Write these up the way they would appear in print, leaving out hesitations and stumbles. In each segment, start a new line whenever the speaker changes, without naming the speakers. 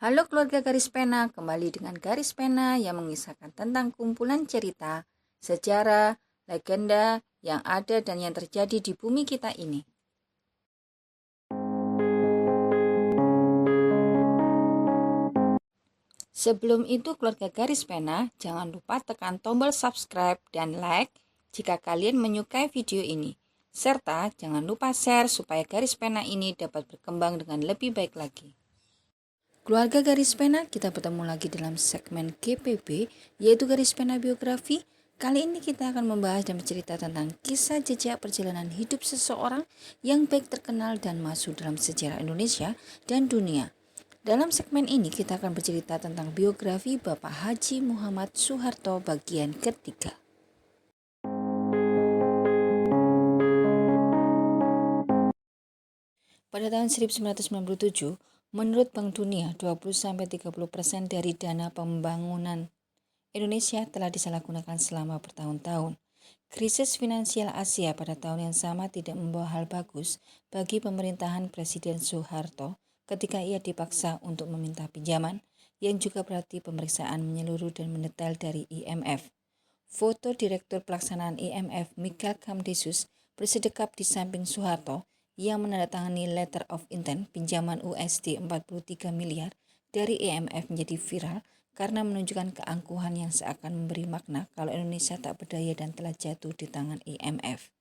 Halo keluarga Garis Pena, kembali dengan Garis Pena yang mengisahkan tentang kumpulan cerita, sejarah, legenda yang ada dan yang terjadi di bumi kita ini. Sebelum itu keluarga Garis Pena, jangan lupa tekan tombol subscribe dan like jika kalian menyukai video ini. Serta jangan lupa share supaya Garis Pena ini dapat berkembang dengan lebih baik lagi. Keluarga Garis Pena, kita bertemu lagi dalam segmen GPB, yaitu Garis Pena Biografi. Kali ini kita akan membahas dan bercerita tentang kisah jejak perjalanan hidup seseorang yang baik terkenal dan masuk dalam sejarah Indonesia dan dunia. Dalam segmen ini kita akan bercerita tentang biografi Bapak Haji Muhammad Soeharto bagian ketiga. Pada tahun 1997, menurut Bank Dunia, 20-30% dari dana pembangunan Indonesia telah disalahgunakan selama bertahun-tahun. Krisis finansial Asia pada tahun yang sama tidak membawa hal bagus bagi pemerintahan Presiden Soeharto ketika ia dipaksa untuk meminta pinjaman, yang juga berarti pemeriksaan menyeluruh dan mendetail dari IMF. Foto Direktur Pelaksanaan IMF Michael Kamdesus bersedekap di samping Soeharto yang menandatangani letter of intent pinjaman USD 43 miliar dari IMF menjadi viral karena menunjukkan keangkuhan yang seakan memberi makna kalau Indonesia tak berdaya dan telah jatuh di tangan IMF.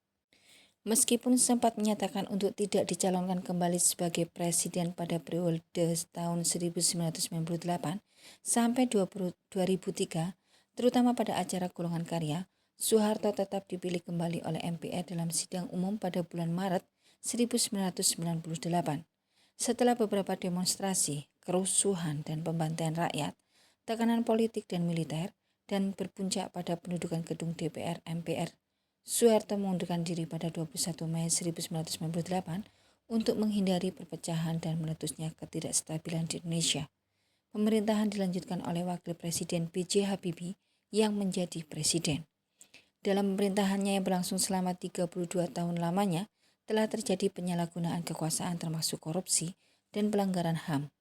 Meskipun sempat menyatakan untuk tidak dicalonkan kembali sebagai presiden pada periode tahun 1998 sampai 2003, terutama pada acara golongan karya, Soeharto tetap dipilih kembali oleh MPR dalam sidang umum pada bulan Maret 1998. Setelah beberapa demonstrasi, kerusuhan, dan pembantaian rakyat, tekanan politik dan militer, dan berpuncak pada pendudukan gedung DPR MPR, Soeharto mengundurkan diri pada 21 Mei 1998 untuk menghindari perpecahan dan meletusnya ketidakstabilan di Indonesia. Pemerintahan dilanjutkan oleh Wakil Presiden B.J. Habibie yang menjadi presiden. Dalam pemerintahannya yang berlangsung selama 32 tahun lamanya, telah terjadi penyalahgunaan kekuasaan termasuk korupsi dan pelanggaran HAM.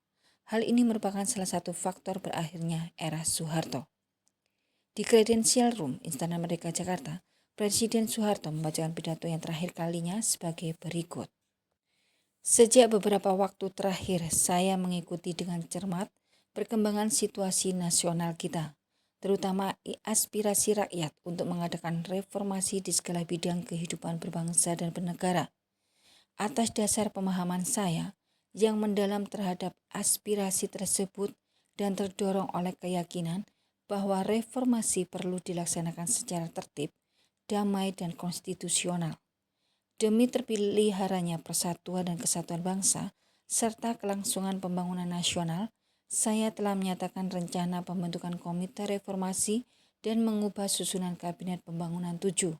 Hal ini merupakan salah satu faktor berakhirnya era Soeharto. Di Credential Room Istana Merdeka Jakarta, Presiden Soeharto membacakan pidato yang terakhir kalinya sebagai berikut. Sejak beberapa waktu terakhir, saya mengikuti dengan cermat perkembangan situasi nasional kita, terutama aspirasi rakyat untuk mengadakan reformasi di segala bidang kehidupan berbangsa dan bernegara. Atas dasar pemahaman saya yang mendalam terhadap aspirasi tersebut dan terdorong oleh keyakinan bahwa reformasi perlu dilaksanakan secara tertib, damai, dan konstitusional. Demi terpeliharanya persatuan dan kesatuan bangsa, serta kelangsungan pembangunan nasional, saya telah menyatakan rencana pembentukan Komite Reformasi dan mengubah susunan Kabinet Pembangunan 7.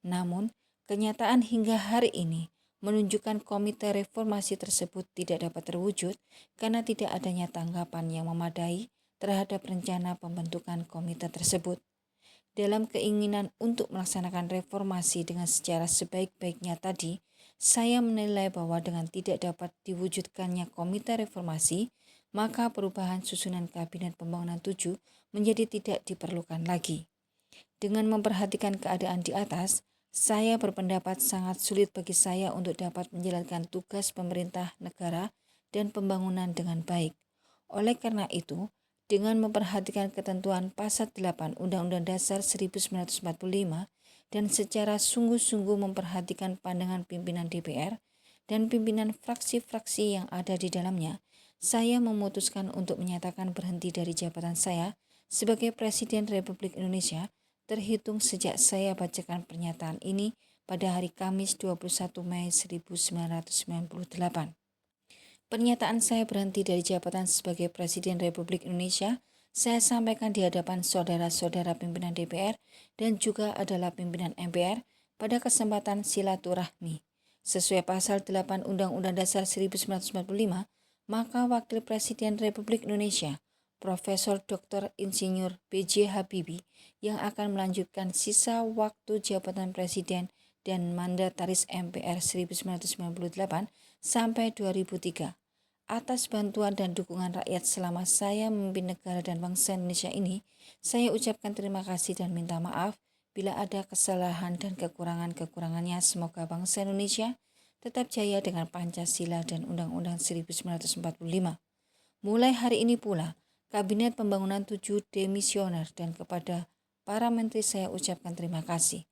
Namun, kenyataan hingga hari ini menunjukkan Komite Reformasi tersebut tidak dapat terwujud karena tidak adanya tanggapan yang memadai terhadap rencana pembentukan komite tersebut. Dalam keinginan untuk melaksanakan reformasi dengan secara sebaik-baiknya tadi, saya menilai bahwa dengan tidak dapat diwujudkannya Komite Reformasi, maka perubahan susunan Kabinet Pembangunan 7 menjadi tidak diperlukan lagi. Dengan memperhatikan keadaan di atas, saya berpendapat sangat sulit bagi saya untuk dapat menjalankan tugas pemerintah negara dan pembangunan dengan baik. Oleh karena itu, dengan memperhatikan ketentuan Pasal 8 Undang-Undang Dasar 1945 dan secara sungguh-sungguh memperhatikan pandangan pimpinan DPR dan pimpinan fraksi-fraksi yang ada di dalamnya, saya memutuskan untuk menyatakan berhenti dari jabatan saya sebagai Presiden Republik Indonesia terhitung sejak saya bacakan pernyataan ini pada hari Kamis 21 Mei 1998. Pernyataan saya berhenti dari jabatan sebagai Presiden Republik Indonesia saya sampaikan di hadapan saudara-saudara pimpinan DPR dan juga adalah pimpinan MPR pada kesempatan silaturahmi. Sesuai Pasal 8 Undang-Undang Dasar 1945, maka Wakil Presiden Republik Indonesia Profesor Dr. Insinyur B.J. Habibie yang akan melanjutkan sisa waktu jabatan Presiden dan Mandataris MPR 1998 sampai 2003. Atas bantuan dan dukungan rakyat selama saya memimpin negara dan bangsa Indonesia ini, saya ucapkan terima kasih dan minta maaf bila ada kesalahan dan kekurangan-kekurangannya. Semoga bangsa Indonesia tetap jaya dengan Pancasila dan Undang-Undang 1945. Mulai hari ini pula, Kabinet Pembangunan 7 demisioner dan kepada para menteri saya ucapkan terima kasih.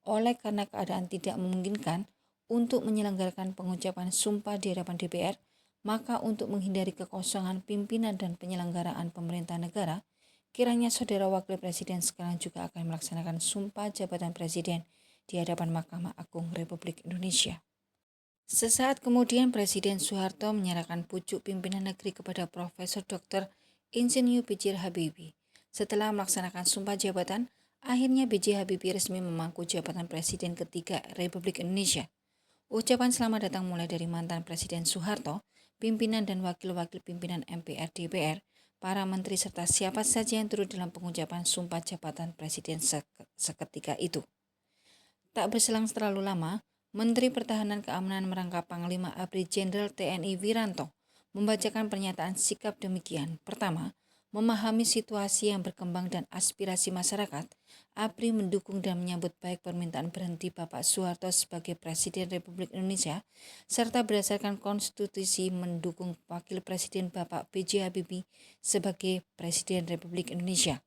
Oleh karena keadaan tidak memungkinkan untuk menyelenggarakan pengucapan sumpah di hadapan DPR, maka untuk menghindari kekosongan pimpinan dan penyelenggaraan pemerintah negara, kiranya Saudara Wakil Presiden sekarang juga akan melaksanakan sumpah jabatan Presiden di hadapan Mahkamah Agung Republik Indonesia. Sesaat kemudian Presiden Soeharto menyerahkan pucuk pimpinan negeri kepada Profesor Dr. Insinyur B.J. Habibie. Setelah melaksanakan sumpah jabatan, akhirnya B.J. Habibie resmi memangku jabatan Presiden ketiga Republik Indonesia. Ucapan selamat datang mulai dari mantan Presiden Soeharto, pimpinan dan wakil-wakil pimpinan MPR, DPR, para menteri serta siapa saja yang turut dalam pengucapan sumpah jabatan Presiden seketika itu. Tak berselang terlalu lama, Menteri Pertahanan Keamanan merangkap Panglima ABRI Jenderal TNI Wiranto membacakan pernyataan sikap demikian. Pertama, memahami situasi yang berkembang dan aspirasi masyarakat, ABRI mendukung dan menyambut baik permintaan berhenti Bapak Soeharto sebagai Presiden Republik Indonesia, serta berdasarkan konstitusi mendukung Wakil Presiden Bapak B.J. Habibie sebagai Presiden Republik Indonesia.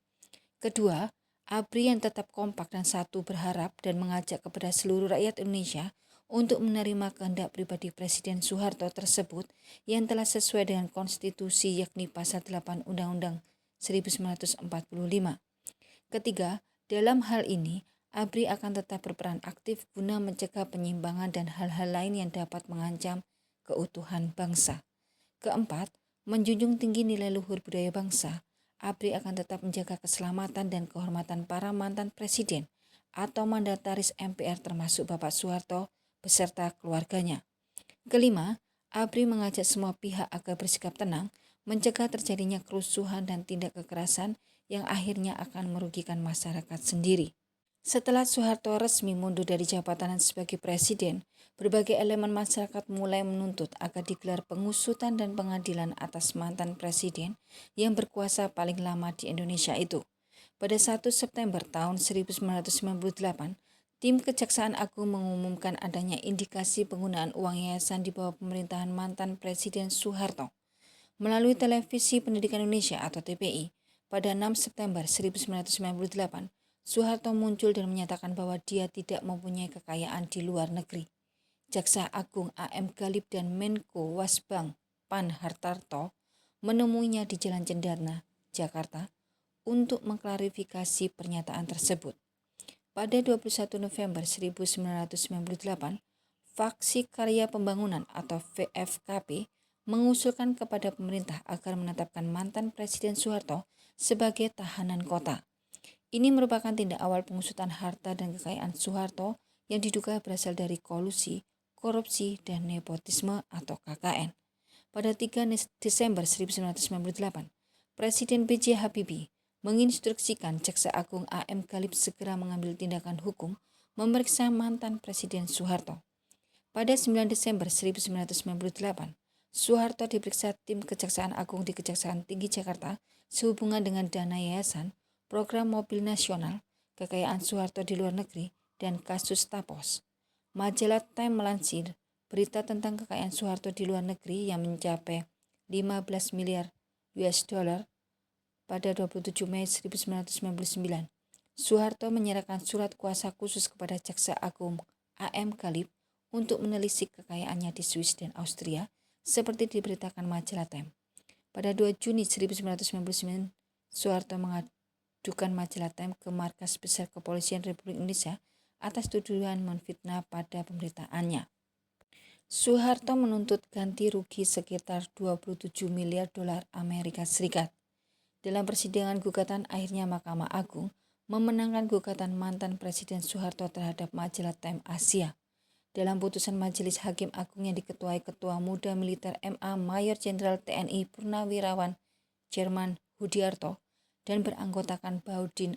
Kedua, ABRI yang tetap kompak dan satu berharap dan mengajak kepada seluruh rakyat Indonesia untuk menerima kehendak pribadi Presiden Soeharto tersebut yang telah sesuai dengan konstitusi yakni pasal 8 Undang-Undang 1945. Ketiga, dalam hal ini ABRI akan tetap berperan aktif guna mencegah penyimpangan dan hal-hal lain yang dapat mengancam keutuhan bangsa. Keempat, menjunjung tinggi nilai luhur budaya bangsa. ABRI akan tetap menjaga keselamatan dan kehormatan para mantan presiden atau mandataris MPR termasuk Bapak Soeharto beserta keluarganya. Kelima, ABRI mengajak semua pihak agar bersikap tenang, mencegah terjadinya kerusuhan dan tindak kekerasan yang akhirnya akan merugikan masyarakat sendiri. Setelah Soeharto resmi mundur dari jabatan sebagai presiden, berbagai elemen masyarakat mulai menuntut agar digelar pengusutan dan pengadilan atas mantan presiden yang berkuasa paling lama di Indonesia itu. Pada 1 September tahun 1998, tim Kejaksaan Agung mengumumkan adanya indikasi penggunaan uang yayasan di bawah pemerintahan mantan Presiden Soeharto. Melalui Televisi Pendidikan Indonesia atau TPI, pada 6 September 1998, Soeharto muncul dan menyatakan bahwa dia tidak mempunyai kekayaan di luar negeri. Jaksa Agung A.M. Galib dan Menko Wasbang Pan Hartarto menemuinya di Jalan Cendana, Jakarta, untuk mengklarifikasi pernyataan tersebut. Pada 21 November 1998, Faksi Karya Pembangunan atau VFKP mengusulkan kepada pemerintah agar menetapkan mantan Presiden Soeharto sebagai tahanan kota. Ini merupakan tindak awal pengusutan harta dan kekayaan Soeharto yang diduga berasal dari kolusi, korupsi, dan nepotisme atau KKN. Pada 3 Desember 1998, Presiden B.J. Habibie menginstruksikan Jaksa Agung A.M. Galib segera mengambil tindakan hukum memeriksa mantan Presiden Soeharto. Pada 9 Desember 1998, Soeharto diperiksa tim Kejaksaan Agung di Kejaksaan Tinggi Jakarta sehubungan dengan dana yayasan, program mobil nasional, kekayaan Soeharto di luar negeri, dan kasus Tapos. Majalah Time melansir berita tentang kekayaan Soeharto di luar negeri yang mencapai 15 miliar US dollar pada 27 Mei 1999. Soeharto menyerahkan surat kuasa khusus kepada Jaksa Agung A.M. Galib untuk menelisik kekayaannya di Swiss dan Austria seperti diberitakan majalah Time. Pada 2 Juni 1999, Soeharto mengadukan majalah Time ke Markas Besar Kepolisian Republik Indonesia atas tuduhan menfitnah pada pemberitaannya. Soeharto menuntut ganti rugi sekitar 27 miliar dolar Amerika Serikat. Dalam persidangan gugatan, akhirnya Mahkamah Agung memenangkan gugatan mantan Presiden Soeharto terhadap majalah Time Asia. Dalam putusan Majelis Hakim Agung yang diketuai Ketua Muda Militer MA Mayor Jenderal TNI Purnawirawan Jerman Hudiarto dan beranggotakan Baudin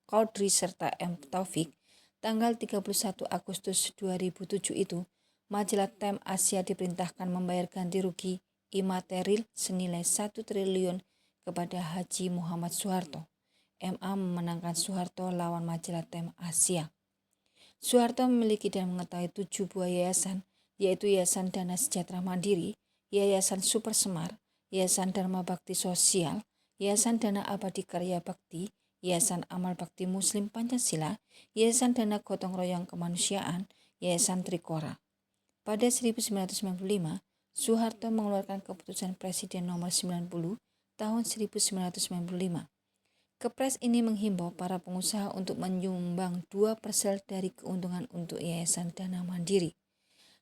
Qaudri serta M. Taufik, tanggal 31 Agustus 2007 itu, majalah Time Asia diperintahkan membayar ganti rugi imateril senilai 1 triliun kepada Haji Muhammad Soeharto. MA memenangkan Soeharto lawan majalah Time Asia. Soeharto memiliki dan mengetahui 7 buah yayasan, yaitu Yayasan Dana Sejahtera Mandiri, Yayasan Super Semar, Yayasan Dharma Bakti Sosial, Yayasan Dana Abadi Karya Bakti, Yayasan Amal Bakti Muslim Pancasila, Yayasan Dana Gotong Royong Kemanusiaan, Yayasan Trikora. Pada 1995, Soeharto mengeluarkan keputusan Presiden nomor 90 tahun 1995. Kepres ini menghimbau para pengusaha untuk menyumbang 2% dari keuntungan untuk Yayasan Dana Mandiri.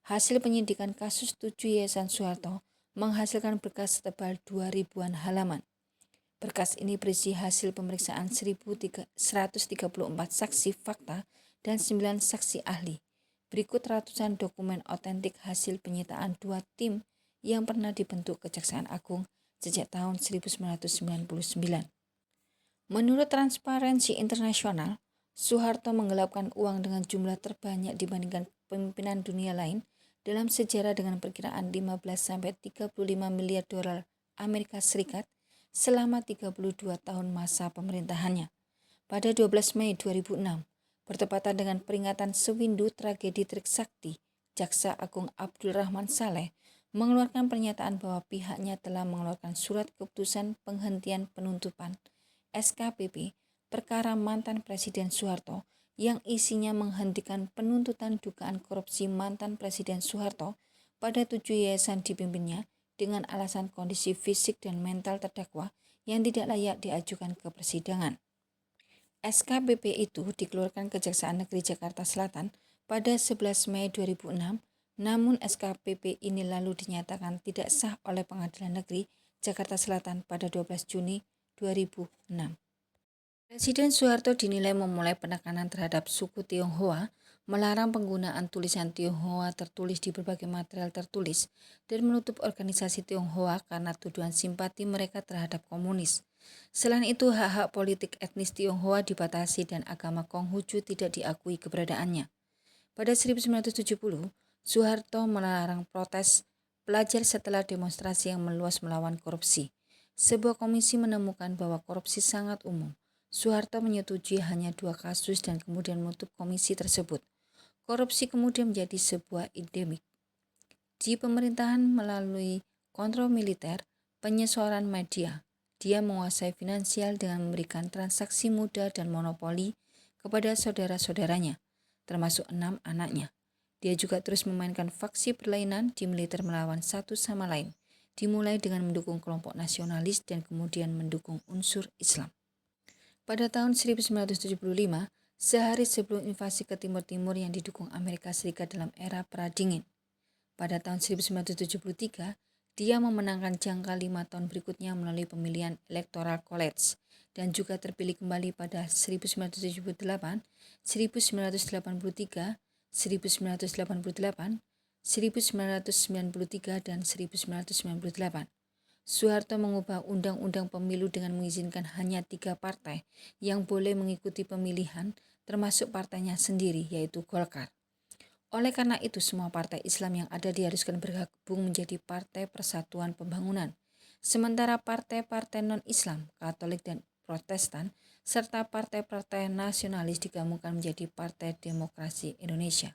Hasil penyidikan kasus 7 Yayasan Soeharto menghasilkan berkas setebal 2.000-an halaman. Berkas ini berisi hasil pemeriksaan 1.134 saksi fakta dan 9 saksi ahli. Berikut ratusan dokumen otentik hasil penyitaan 2 tim yang pernah dibentuk Kejaksaan Agung sejak tahun 1999. Menurut Transparency International, Soeharto menggelapkan uang dengan jumlah terbanyak dibandingkan pimpinan dunia lain dalam sejarah dengan perkiraan 15-35 miliar dolar Amerika Serikat selama 32 tahun masa pemerintahannya. Pada 12 Mei 2006, bertepatan dengan peringatan sewindu tragedi Trisakti, Jaksa Agung Abdul Rahman Saleh mengeluarkan pernyataan bahwa pihaknya telah mengeluarkan surat keputusan penghentian penuntutan SKPP perkara mantan Presiden Soeharto yang isinya menghentikan penuntutan dugaan korupsi mantan Presiden Soeharto pada 7 yayasan dipimpinnya dengan alasan kondisi fisik dan mental terdakwa yang tidak layak diajukan ke persidangan. SKPP itu dikeluarkan Kejaksaan Negeri Jakarta Selatan pada 11 Mei 2006, namun SKPP ini lalu dinyatakan tidak sah oleh Pengadilan Negeri Jakarta Selatan pada 12 Juni 2006. Presiden Soeharto dinilai memulai penekanan terhadap suku Tionghoa, melarang penggunaan tulisan Tionghoa tertulis di berbagai material tertulis, dan menutup organisasi Tionghoa karena tuduhan simpati mereka terhadap komunis. Selain itu, hak-hak politik etnis Tionghoa dibatasi dan agama Konghucu tidak diakui keberadaannya. Pada 1970, Soeharto melarang protes pelajar setelah demonstrasi yang meluas melawan korupsi. Sebuah komisi menemukan bahwa korupsi sangat umum. Soeharto menyetujui hanya 2 kasus dan kemudian menutup komisi tersebut. Korupsi kemudian menjadi sebuah endemik. Di pemerintahan melalui kontrol militer, penyesoran media, dia menguasai finansial dengan memberikan transaksi mudah dan monopoli kepada saudara-saudaranya, termasuk 6 anaknya. Dia juga terus memainkan faksi perlainan di militer melawan satu sama lain, dimulai dengan mendukung kelompok nasionalis dan kemudian mendukung unsur Islam. Pada tahun 1975, sehari sebelum invasi ke Timur Timur yang didukung Amerika Serikat dalam era Perang Dingin. Pada tahun 1973, dia memenangkan jangka 5 tahun berikutnya melalui pemilihan Electoral College dan juga terpilih kembali pada 1978, 1983, 1988, 1993, dan 1998. Soeharto mengubah undang-undang pemilu dengan mengizinkan hanya 3 partai yang boleh mengikuti pemilihan, termasuk partainya sendiri, yaitu Golkar. Oleh karena itu, semua partai Islam yang ada diharuskan bergabung menjadi Partai Persatuan Pembangunan. Sementara partai-partai non-Islam, Katolik dan Protestan, serta partai-partai nasionalis digabungkan menjadi Partai Demokrasi Indonesia.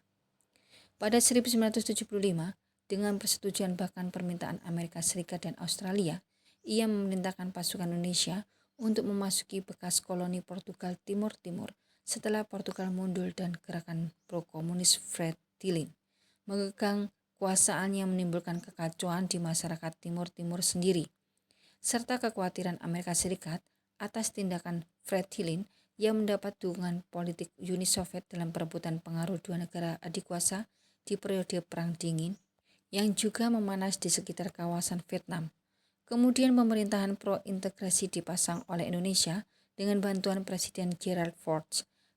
Pada 1975, dengan persetujuan bahkan permintaan Amerika Serikat dan Australia, ia memerintahkan pasukan Indonesia untuk memasuki bekas koloni Portugal Timur Timur setelah Portugal mundur dan gerakan pro-komunis Fred Tilin memegang kuasaan yang menimbulkan kekacauan di masyarakat Timur Timur sendiri, serta kekhawatiran Amerika Serikat atas tindakan Fred Tilin yang mendapat dukungan politik Uni Soviet dalam perebutan pengaruh 2 negara adikuasa di periode Perang Dingin yang juga memanas di sekitar kawasan Vietnam. Kemudian pemerintahan pro-integrasi dipasang oleh Indonesia dengan bantuan Presiden Gerald Ford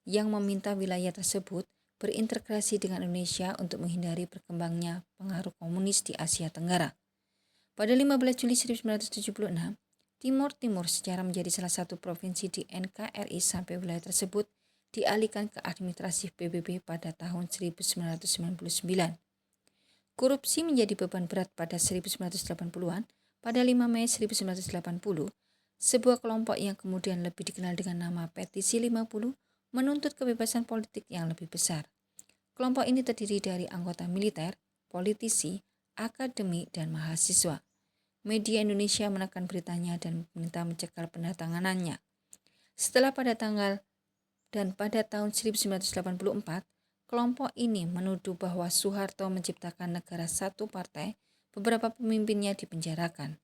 yang meminta wilayah tersebut berintegrasi dengan Indonesia untuk menghindari berkembangnya pengaruh komunis di Asia Tenggara. Pada 15 Juli 1976, Timur Timur secara menjadi salah satu provinsi di NKRI sampai wilayah tersebut dialihkan ke administrasi PBB pada tahun 1999. Korupsi menjadi beban berat pada 1980-an. Pada 5 Mei 1980, sebuah kelompok yang kemudian lebih dikenal dengan nama Petisi 50 menuntut kebebasan politik yang lebih besar. Kelompok ini terdiri dari anggota militer, politisi, akademik, dan mahasiswa. Media Indonesia menekan beritanya dan meminta mencegah penandatanganannya. Setelah pada tahun 1984, kelompok ini menuduh bahwa Soeharto menciptakan negara satu partai, beberapa pemimpinnya dipenjarakan.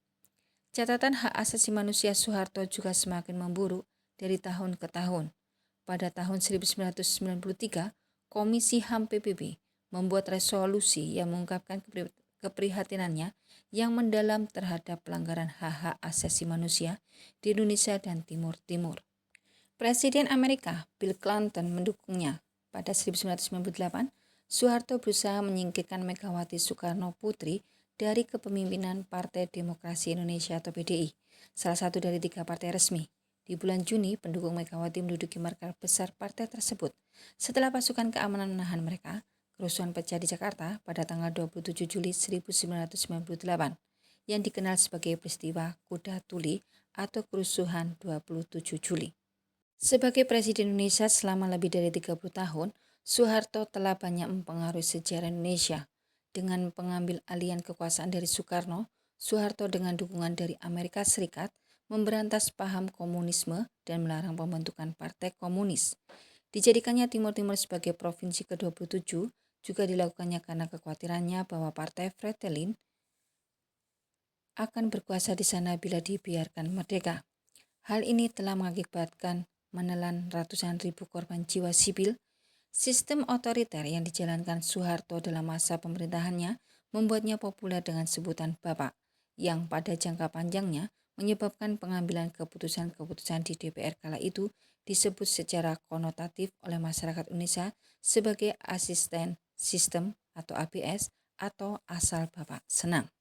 Catatan hak asasi manusia Soeharto juga semakin memburuk dari tahun ke tahun. Pada tahun 1993, Komisi HAM PBB membuat resolusi yang mengungkapkan keprihatinannya yang mendalam terhadap pelanggaran hak-hak asasi manusia di Indonesia dan Timur Timur. Presiden Amerika Bill Clinton mendukungnya. Pada 1998, Soeharto berusaha menyingkirkan Megawati Soekarno Putri dari kepemimpinan Partai Demokrasi Indonesia atau PDI, salah satu dari 3 partai resmi. Di bulan Juni, pendukung Megawati menduduki markas besar partai tersebut. Setelah pasukan keamanan menahan mereka, kerusuhan pecah di Jakarta pada tanggal 27 Juli 1998 yang dikenal sebagai peristiwa Kuda Tuli atau kerusuhan 27 Juli. Sebagai Presiden Indonesia selama lebih dari 30 tahun, Soeharto telah banyak mempengaruhi sejarah Indonesia. Dengan pengambil alihan kekuasaan dari Soekarno, Soeharto dengan dukungan dari Amerika Serikat memberantas paham komunisme dan melarang pembentukan partai komunis. Dijadikannya Timur Timur sebagai provinsi ke-27 juga dilakukannya karena kekhawatirannya bahwa Partai Fretilin akan berkuasa di sana bila dibiarkan merdeka. Hal ini telah mengakibatkan menelan ratusan ribu korban jiwa sipil. Sistem otoriter yang dijalankan Soeharto dalam masa pemerintahannya membuatnya populer dengan sebutan Bapak, yang pada jangka panjangnya menyebabkan pengambilan keputusan-keputusan di DPR kala itu disebut secara konotatif oleh masyarakat Indonesia sebagai asisten sistem atau ABS atau asal Bapak senang.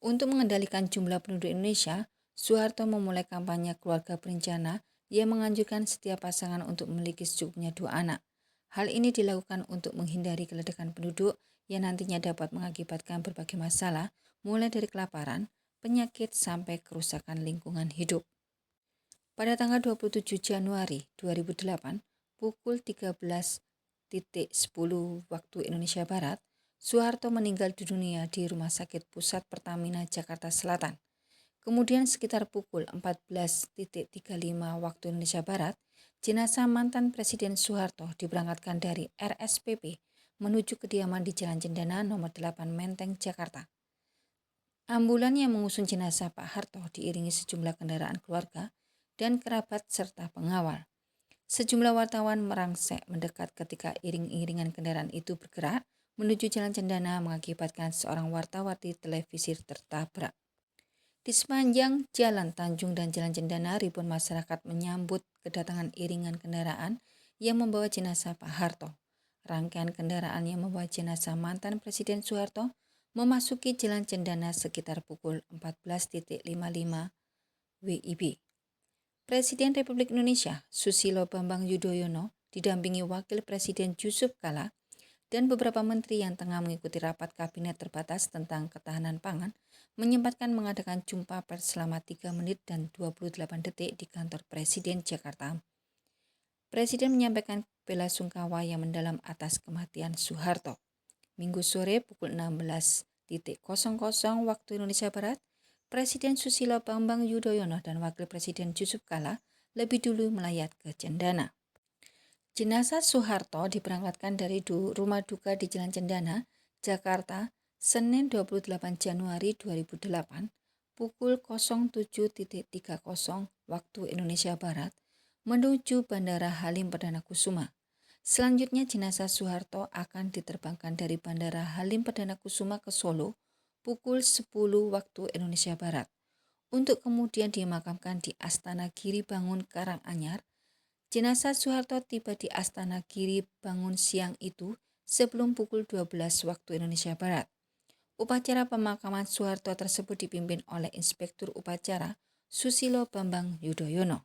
Untuk mengendalikan jumlah penduduk Indonesia, Soeharto memulai kampanye keluarga berencana yang menganjurkan setiap pasangan untuk memiliki secukupnya 2 anak. Hal ini dilakukan untuk menghindari keledakan penduduk yang nantinya dapat mengakibatkan berbagai masalah, mulai dari kelaparan, penyakit, sampai kerusakan lingkungan hidup. Pada tanggal 27 Januari 2008, pukul 13.10 waktu Indonesia Barat, Soeharto meninggal dunia di Rumah Sakit Pusat Pertamina Jakarta Selatan. Kemudian sekitar pukul 14.35 waktu Indonesia Barat, jenazah mantan Presiden Soeharto diberangkatkan dari RSPP menuju kediaman di Jalan Cendana nomor 8 Menteng, Jakarta. Ambulan yang mengusung jenazah Pak Harto diiringi sejumlah kendaraan keluarga dan kerabat serta pengawal. Sejumlah wartawan merangsek mendekat ketika iring-iringan kendaraan itu bergerak menuju Jalan Cendana mengakibatkan seorang warta-warti televisi tertabrak. Di sepanjang Jalan Tanjung dan Jalan Cendana, ribuan masyarakat menyambut kedatangan iringan kendaraan yang membawa jenazah Pak Harto. Rangkaian kendaraan yang membawa jenazah mantan Presiden Soeharto memasuki Jalan Cendana sekitar pukul 14.55 WIB. Presiden Republik Indonesia Susilo Bambang Yudhoyono didampingi Wakil Presiden Yusuf Kala dan beberapa menteri yang tengah mengikuti rapat kabinet terbatas tentang ketahanan pangan menyempatkan mengadakan jumpa pers selama 3 menit dan 28 detik di kantor Presiden Jakarta. Presiden menyampaikan bela sungkawa yang mendalam atas kematian Soeharto. Minggu sore pukul 16.00 waktu Indonesia Barat, Presiden Susilo Bambang Yudhoyono dan Wakil Presiden Yusuf Kala lebih dulu melayat ke Cendana. Jenazah Soeharto diberangkatkan dari rumah duka di Jalan Cendana, Jakarta, Senin 28 Januari 2008, pukul 07.30 waktu Indonesia Barat, menuju Bandara Halim Perdana Kusuma. Selanjutnya jenazah Soeharto akan diterbangkan dari Bandara Halim Perdana Kusuma ke Solo, pukul 10 waktu Indonesia Barat, untuk kemudian dimakamkan di Astana Giri Bangun Karanganyar. Jenazah Soeharto tiba di Astana Giri Bangun siang itu sebelum pukul 12 waktu Indonesia Barat. Upacara pemakaman Soeharto tersebut dipimpin oleh Inspektur Upacara Susilo Bambang Yudhoyono.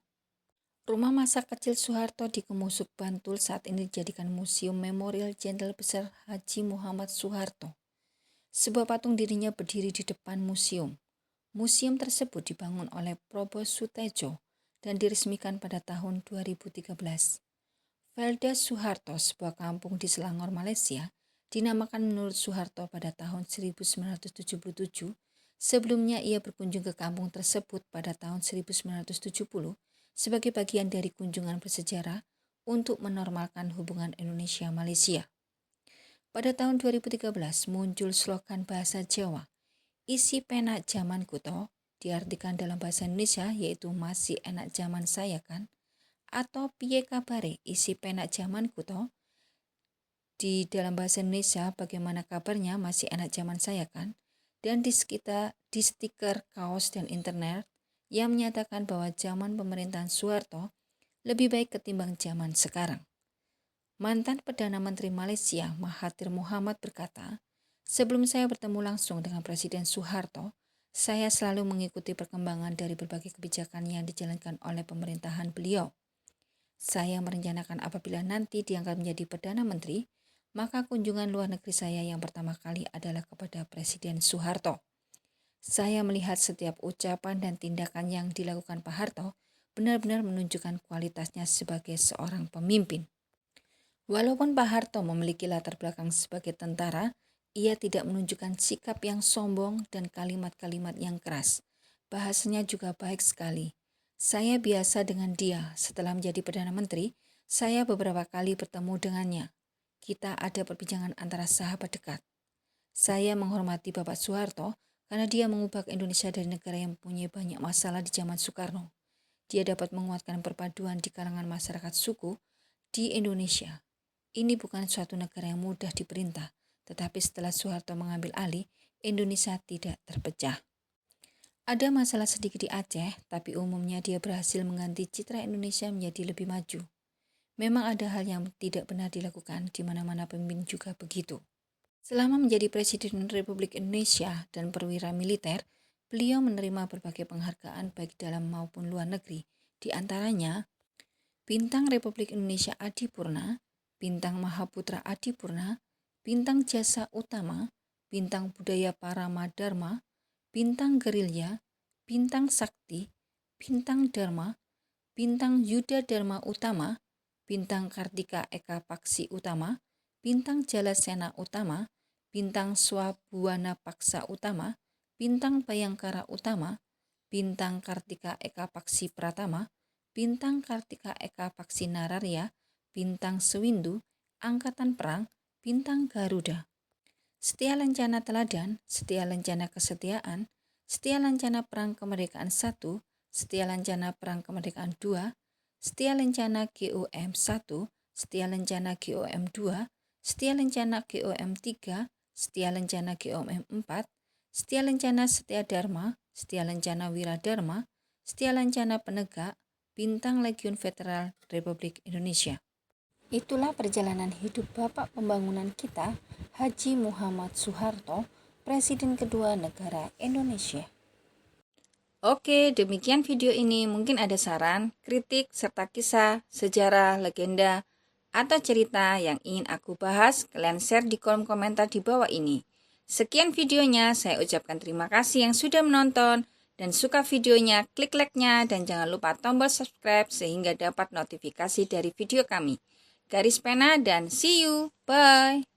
Rumah masa kecil Soeharto di Kemusuk, Bantul saat ini dijadikan Museum Memorial Jenderal Besar Haji Muhammad Soeharto. Sebuah patung dirinya berdiri di depan museum. Museum tersebut dibangun oleh Probo Sutejo dan diresmikan pada tahun 2013. Velda Suharto, sebuah kampung di Selangor, Malaysia, dinamakan menurut Suharto pada tahun 1977. Sebelumnya ia berkunjung ke kampung tersebut pada tahun 1970 sebagai bagian dari kunjungan bersejarah untuk menormalkan hubungan Indonesia-Malaysia. Pada tahun 2013 muncul slogan bahasa Jawa, isi penak zaman kuto, diartikan dalam bahasa Indonesia yaitu masih enak zaman saya kan, atau piye kabare isi penak zaman kuto. Di dalam bahasa Indonesia, bagaimana kabarnya masih enak zaman saya kan? Dan di stiker kaos dan internet yang menyatakan bahwa zaman pemerintahan Soeharto lebih baik ketimbang zaman sekarang. Mantan Perdana Menteri Malaysia Mahathir Mohamad berkata, sebelum saya bertemu langsung dengan Presiden Soeharto, saya selalu mengikuti perkembangan dari berbagai kebijakan yang dijalankan oleh pemerintahan beliau. Saya merencanakan apabila nanti diangkat menjadi Perdana Menteri, maka kunjungan luar negeri saya yang pertama kali adalah kepada Presiden Soeharto. Saya melihat setiap ucapan dan tindakan yang dilakukan Pak Harto benar-benar menunjukkan kualitasnya sebagai seorang pemimpin. Walaupun Pak Harto memiliki latar belakang sebagai tentara, ia tidak menunjukkan sikap yang sombong dan kalimat-kalimat yang keras. Bahasanya juga baik sekali. Saya biasa dengan dia. Setelah menjadi Perdana Menteri, saya beberapa kali bertemu dengannya. Kita ada perbincangan antara sahabat dekat. Saya menghormati Bapak Soeharto karena dia mengubah Indonesia dari negara yang mempunyai banyak masalah di zaman Soekarno. Dia dapat menguatkan perpaduan di kalangan masyarakat suku di Indonesia. Ini bukan suatu negara yang mudah diperintah, tetapi setelah Soeharto mengambil alih, Indonesia tidak terpecah. Ada masalah sedikit di Aceh, tapi umumnya dia berhasil mengganti citra Indonesia menjadi lebih maju. Memang ada hal yang tidak benar dilakukan, di mana-mana pemimpin juga begitu. Selama menjadi Presiden Republik Indonesia dan perwira militer, beliau menerima berbagai penghargaan baik dalam maupun luar negeri, di antaranya Bintang Republik Indonesia Adipurna, Bintang Mahaputra Adipurna, Bintang Jasa Utama, Bintang Budaya Paramadharma, Bintang Gerilya, Bintang Sakti, Bintang Dharma, Bintang Yuda Dharma Utama, Bintang Kartika Eka Paksi Utama, Bintang Jalasena Utama, Bintang Swabuana Paksa Utama, Bintang Bayangkara Utama, Bintang Kartika Eka Paksi Pratama, Bintang Kartika Eka Paksi Nararya, Bintang Sewindu, Angkatan Perang, Bintang Garuda. Setia Lencana Teladan, Setia Lencana Kesetiaan, Setia Lencana Perang Kemerdekaan 1, Setia Lencana Perang Kemerdekaan 2, Setia Lencana GOM 1, Setia Lencana GOM 2, Setia Lencana GOM 3, Setia Lencana GOM 4, Setia Lencana Setia Dharma, Setia Lencana Wiradharma, Setia Lencana Penegak, Bintang Legiun Veteran Republik Indonesia. Itulah perjalanan hidup Bapak Pembangunan kita, Haji Muhammad Soeharto, Presiden kedua negara Indonesia. Oke, demikian video ini. Mungkin ada saran, kritik, serta kisah, sejarah, legenda, atau cerita yang ingin aku bahas. Kalian share di kolom komentar di bawah ini. Sekian videonya, saya ucapkan terima kasih yang sudah menonton. Dan suka videonya, klik like-nya, dan jangan lupa tombol subscribe sehingga dapat notifikasi dari video kami. Garis pena dan see you, bye!